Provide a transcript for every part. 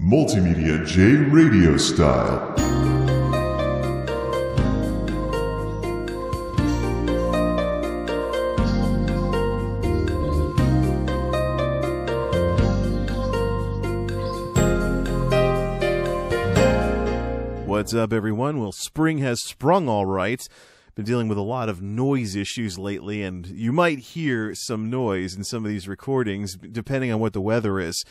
Multimedia J Radio style. What's up, everyone? Well, spring has sprung all right. Been dealing with a lot of noise issues lately, and you might hear some noise in some of these recordings, depending on what the weather is.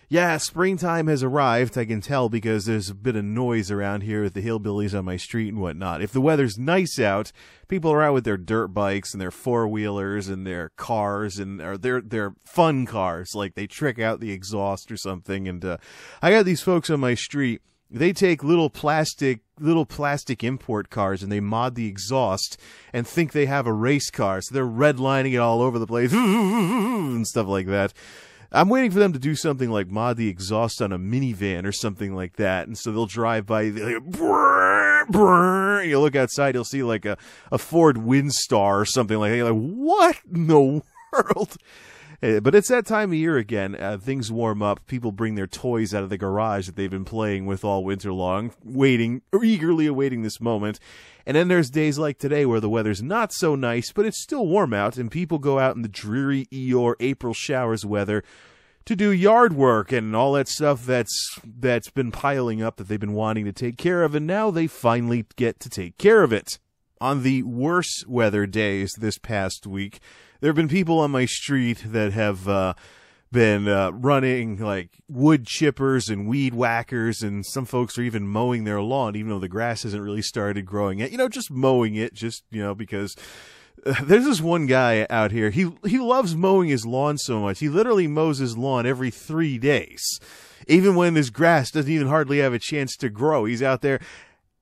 Yeah, springtime has arrived, I can tell, because there's a bit of noise around here with the hillbillies on my street and whatnot. If the weather's nice out, people are out with their dirt bikes and their four-wheelers and their cars, and or their fun cars, like they trick out the exhaust or something. And I got these folks on my street. They take little plastic import cars and they mod the exhaust and think they have a race car. So they're redlining it all over the place and stuff like that. I'm waiting for them to do something like mod the exhaust on a minivan or something like that. And so they'll drive by, like, brrr, brrr. You look outside, you'll see like a Ford Windstar or something like that. You're like, what in the world? But it's that time of year again. Things warm up. People bring their toys out of the garage that they've been playing with all winter long, eagerly awaiting this moment. And then there's days like today where the weather's not so nice, but it's still warm out, and people go out in the dreary Eeyore April showers weather to do yard work and all that stuff that's been piling up that they've been wanting to take care of, and now they finally get to take care of it. On the worse weather days this past week, there have been people on my street that have been running like wood chippers and weed whackers, and some folks are even mowing their lawn, even though the grass hasn't really started growing yet. You know, just mowing it, because there's this one guy out here. He loves mowing his lawn so much. He literally mows his lawn every 3 days, even when his grass doesn't even hardly have a chance to grow. He's out there.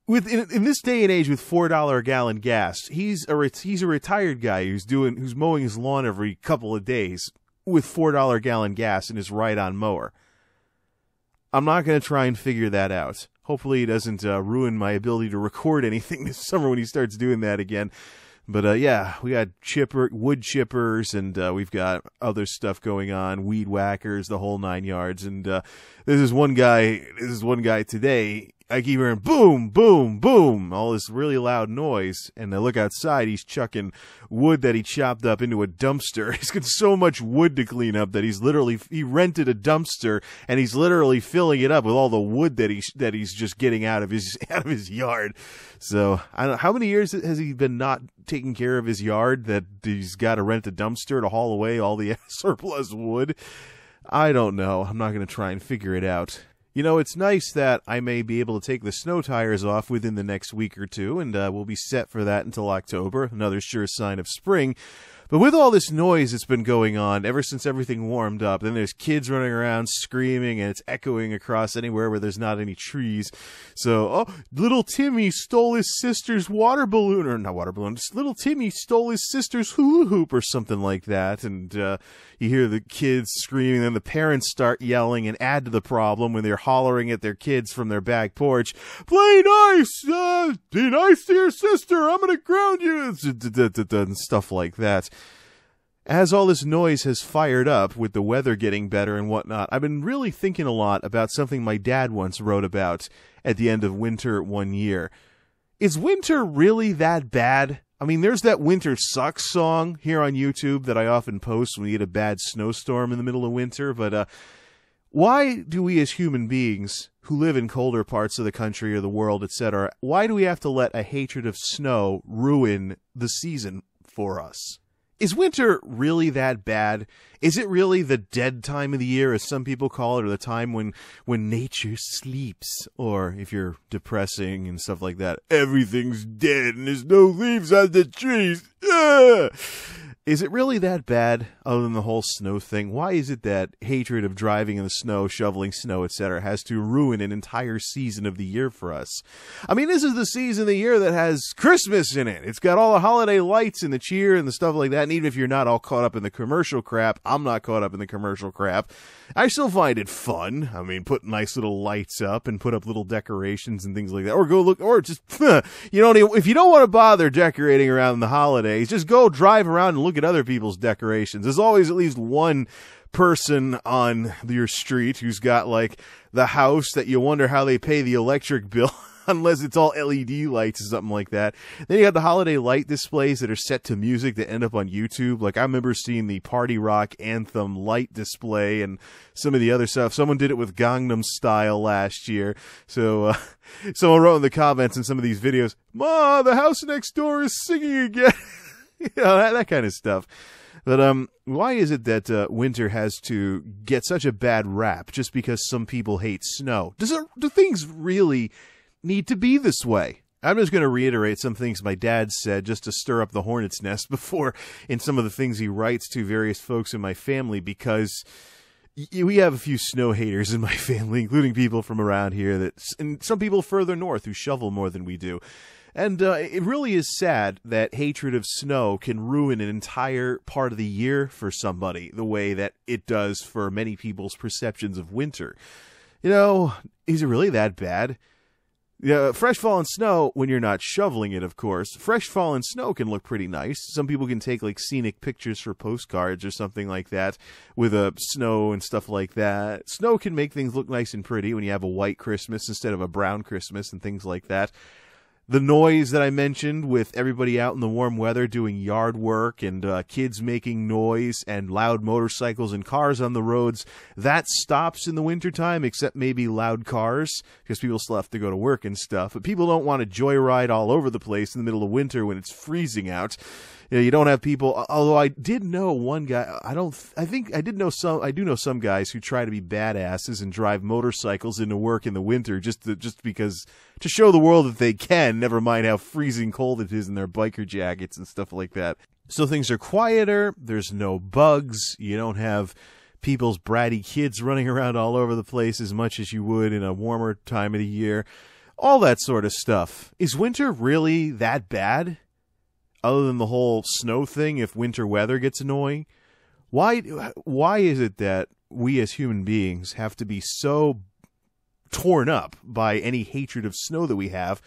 In this day and age, with $4 a gallon gas, he's a retired guy who's mowing his lawn every couple of days with $4 a gallon gas in his ride-on mower. I'm not going to try and figure that out. Hopefully, it doesn't ruin my ability to record anything this summer when he starts doing that again. But yeah, we got wood chippers, and we've got other stuff going on, weed whackers, the whole 9 yards. And this is one guy today. I keep hearing boom, boom, boom, all this really loud noise, and I look outside, he's chucking wood that he chopped up into a dumpster. He's got so much wood to clean up that he rented a dumpster, and he's literally filling it up with all the wood that he's just getting out of his yard. So, I don't know, how many years has he been not taking care of his yard that he's got to rent a dumpster to haul away all the surplus wood? I don't know. I'm not going to try and figure it out. You know, it's nice that I may be able to take the snow tires off within the next week or two, and we'll be set for that until October, another sure sign of spring. But with all this noise that's been going on ever since everything warmed up, then there's kids running around screaming, and it's echoing across anywhere where there's not any trees. So, little Timmy stole his sister's little Timmy stole his sister's hula hoop or something like that. And you hear the kids screaming, and then the parents start yelling and add to the problem when they're hollering at their kids from their back porch. Play nice! Be nice to your sister! I'm gonna ground you! And stuff like that. As all this noise has fired up with the weather getting better and whatnot, I've been really thinking a lot about something my dad once wrote about at the end of winter one year. Is winter really that bad? I mean, there's that Winter Sucks song here on YouTube that I often post when we get a bad snowstorm in the middle of winter, but why do we as human beings who live in colder parts of the country or the world, etc., why do we have to let a hatred of snow ruin the season for us? Is winter really that bad? Is it really the dead time of the year, as some people call it, or the time when nature sleeps? Or, if you're depressing and stuff like that, everything's dead and there's no leaves on the trees. Is it really that bad, other than the whole snow thing? Why is it that hatred of driving in the snow, shoveling snow, etc., has to ruin an entire season of the year for us? I mean, this is the season of the year that has Christmas in it. It's got all the holiday lights and the cheer and the stuff like that. And even if you're not all caught up in the commercial crap, I'm not caught up in the commercial crap. I still find it fun. I mean, put nice little lights up and put up little decorations and things like that. Or go look, or just, if you don't want to bother decorating around the holidays, just go drive around and look look at other people's decorations. There's always at least one person on your street who's got like the house that you wonder how they pay the electric bill. Unless it's all LED lights or something like that. Then you got the holiday light displays that are set to music that end up on YouTube. Like I remember seeing the Party Rock Anthem light display and some of the other stuff. Someone did it with Gangnam Style last year. So someone wrote in the comments in some of these videos, "Ma, the house next door is singing again." That kind of stuff. But why is it that winter has to get such a bad rap just because some people hate snow? Do things really need to be this way? I'm just going to reiterate some things my dad said just to stir up the hornet's nest before in some of the things he writes to various folks in my family, because we have a few snow haters in my family, including people from around here and some people further north who shovel more than we do. And it really is sad that hatred of snow can ruin an entire part of the year for somebody the way that it does for many people's perceptions of winter. Is it really that bad? Yeah, fresh fallen snow, when you're not shoveling it, of course. Fresh fallen snow can look pretty nice. Some people can take like scenic pictures for postcards or something like that with snow and stuff like that. Snow can make things look nice and pretty when you have a white Christmas instead of a brown Christmas and things like that. The noise that I mentioned with everybody out in the warm weather doing yard work and kids making noise and loud motorcycles and cars on the roads, that stops in the wintertime, except maybe loud cars, because people still have to go to work and stuff. But people don't want to joyride all over the place in the middle of winter when it's freezing out. You don't have people, although I did know one guy, I do know some guys who try to be badasses and drive motorcycles into work in the winter just because to show the world that they can, never mind how freezing cold it is in their biker jackets and stuff like that. So things are quieter, there's no bugs, you don't have people's bratty kids running around all over the place as much as you would in a warmer time of the year. All that sort of stuff. Is winter really that bad? Other than the whole snow thing, if winter weather gets annoying, why is it that we as human beings have to be so torn up by any hatred of snow that we have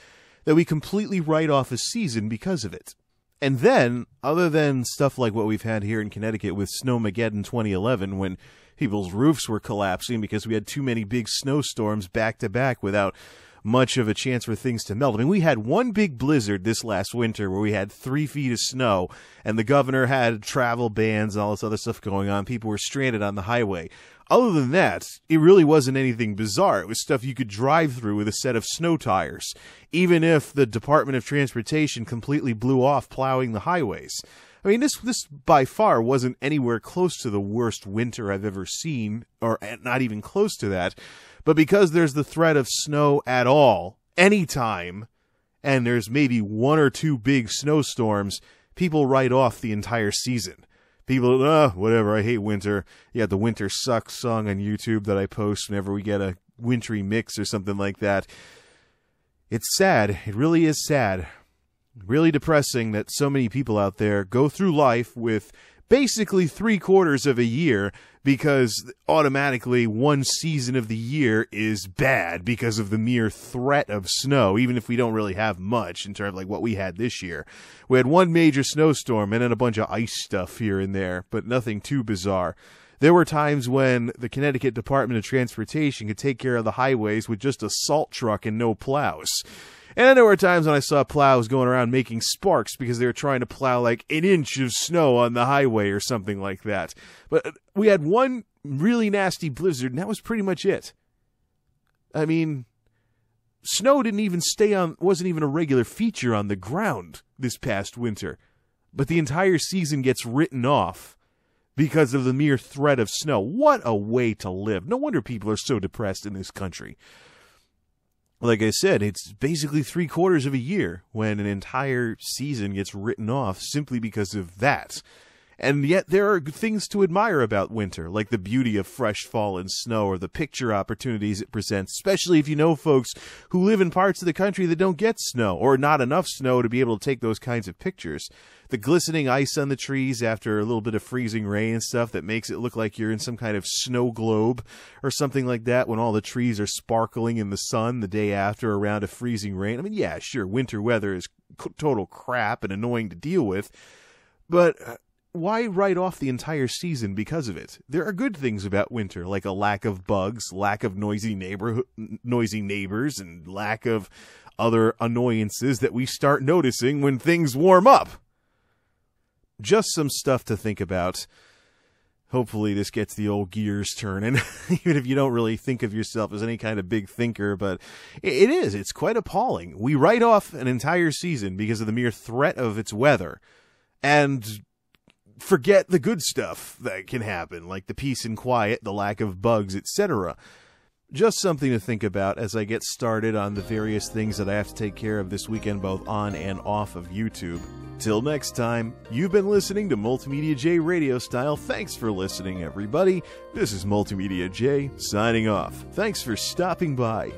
that we completely write off a season because of it? And then, other than stuff like what we've had here in Connecticut with Snowmageddon 2011, when people's roofs were collapsing because we had too many big snowstorms back to back without much of a chance for things to melt. I mean, we had one big blizzard this last winter where we had 3 feet of snow, and the governor had travel bans and all this other stuff going on. People were stranded on the highway. Other than that, it really wasn't anything bizarre. It was stuff you could drive through with a set of snow tires, even if the Department of Transportation completely blew off plowing the highways. I mean, this by far wasn't anywhere close to the worst winter I've ever seen, or not even close to that. But because there's the threat of snow at all, anytime, and there's maybe 1 or 2 big snowstorms, people write off the entire season. People, whatever, I hate winter. Yeah, the Winter Sucks song on YouTube that I post whenever we get a wintry mix or something like that. It's sad. It really is sad. Really depressing that so many people out there go through life with basically 3/4 of a year because automatically one season of the year is bad because of the mere threat of snow, even if we don't really have much in terms of like what we had this year. We had one major snowstorm and then a bunch of ice stuff here and there, but nothing too bizarre. There were times when the Connecticut Department of Transportation could take care of the highways with just a salt truck and no plows. And then there were times when I saw plows going around making sparks because they were trying to plow like 1 inch of snow on the highway or something like that. But we had one really nasty blizzard, and that was pretty much it. I mean, snow wasn't even a regular feature on the ground this past winter. But the entire season gets written off because of the mere threat of snow. What a way to live. No wonder people are so depressed in this country. Like I said, it's basically 3/4 of a year when an entire season gets written off simply because of that. And yet there are things to admire about winter, like the beauty of fresh fallen snow or the picture opportunities it presents, especially if you know folks who live in parts of the country that don't get snow or not enough snow to be able to take those kinds of pictures. The glistening ice on the trees after a little bit of freezing rain and stuff that makes it look like you're in some kind of snow globe or something like that when all the trees are sparkling in the sun the day after a round of freezing rain. I mean, yeah, sure, winter weather is total crap and annoying to deal with, but why write off the entire season because of it? There are good things about winter, like a lack of bugs, lack of noisy neighbors, and lack of other annoyances that we start noticing when things warm up. Just some stuff to think about. Hopefully this gets the old gears turning, even if you don't really think of yourself as any kind of big thinker, but it is. It's quite appalling. We write off an entire season because of the mere threat of its weather, and forget the good stuff that can happen, like the peace and quiet, the lack of bugs, etc. Just something to think about as I get started on the various things that I have to take care of this weekend, both on and off of YouTube. Till next time, you've been listening to Multimedia J Radio Style. Thanks for listening, everybody. This is Multimedia J signing off. Thanks for stopping by.